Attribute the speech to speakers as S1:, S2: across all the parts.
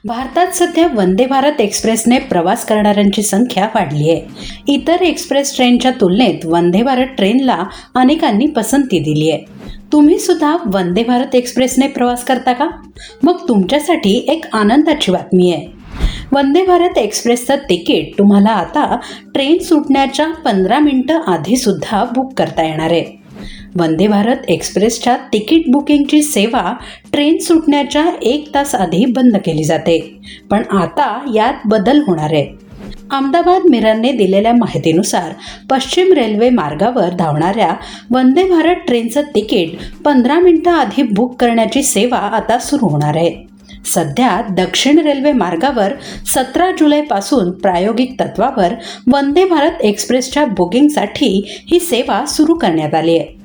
S1: भारतात सध्या वंदे भारत एक्सप्रेसने प्रवास करणाऱ्यांची संख्या वाढली आहे. इतर एक्सप्रेस ट्रेनच्या तुलनेत वंदे भारत ट्रेनला अनेकांनी पसंती दिली आहे. तुम्ही सुद्धा वंदे भारत एक्सप्रेसने प्रवास करता का? मग तुमच्यासाठी एक आनंदाची बातमी आहे. वंदे भारत एक्सप्रेसचं तिकीट तुम्हाला आता ट्रेन सुटण्याच्या 15 मिनिटं आधी सुद्धा बुक करता येणार आहे. वंदे भारत एक्सप्रेसच्या तिकीट बुकिंगची सेवा ट्रेन सुटण्याच्या 1 तास आधी बंद केली जाते, पण आता यात बदल होणार आहे. अहमदाबाद मिररने दिलेल्या माहितीनुसार पश्चिम रेल्वे मार्गावर धावणाऱ्या वंदे भारत ट्रेनचं तिकीट 15 मिनिटं आधी बुक करण्याची सेवा आता सुरू होणार आहे. सध्या दक्षिण रेल्वे मार्गावर 17 जुलैपासून प्रायोगिक तत्वावर वंदे भारत एक्सप्रेसच्या बुकिंगसाठी ही सेवा सुरू करण्यात आली आहे.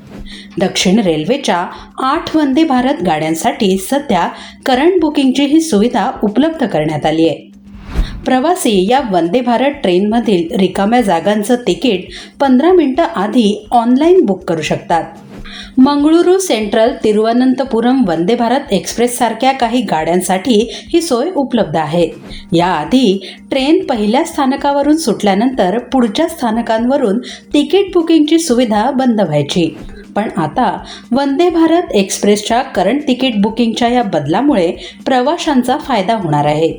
S1: दक्षिण रेल्वेच्या 8 वंदे भारत गाड्यांसाठी सध्या करंट बुकिंगची ही सुविधा उपलब्ध करण्यात आली आहे. प्रवासी या वंदे भारत ट्रेनमधील रिकाम्या जागांचं तिकीट 15 मिनिटं आधी ऑनलाईन बुक करू शकतात. मंगळुरू सेंट्रल तिरुवनंतपुरम वंदे भारत एक्सप्रेस सारख्या काही गाड्यांसाठी ही सोय उपलब्ध आहे. याआधी ट्रेन पहिल्या स्थानकावरून सुटल्यानंतर पुढच्या स्थानकांवरून तिकीट बुकिंगची सुविधा बंद व्हायची, पण आता वंदे भारत एक्सप्रेसच्या करंट तिकीट बुकिंगच्या या बदलामुळे प्रवाशांचा फायदा होणार आहे.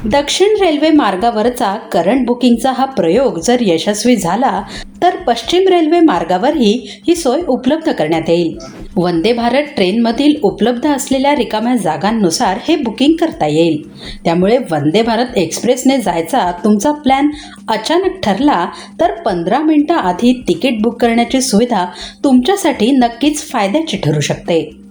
S1: दक्षिण रेल्वे मार्गावरचा करंट बुकिंगचा हा प्रयोग जर यशस्वी झाला तर पश्चिम रेल्वे मार्गावरही ही सोय उपलब्ध करण्यात येईल. वंदे भारत ट्रेनमधील उपलब्ध असलेल्या रिकाम्या जागांनुसार हे बुकिंग करता येईल. त्यामुळे वंदे भारत एक्सप्रेसने जायचा तुमचा प्लॅन अचानक ठरला तर 15 मिनिटं आधी तिकीट बुक करण्याची सुविधा तुमच्यासाठी नक्कीच फायद्याची ठरू शकते.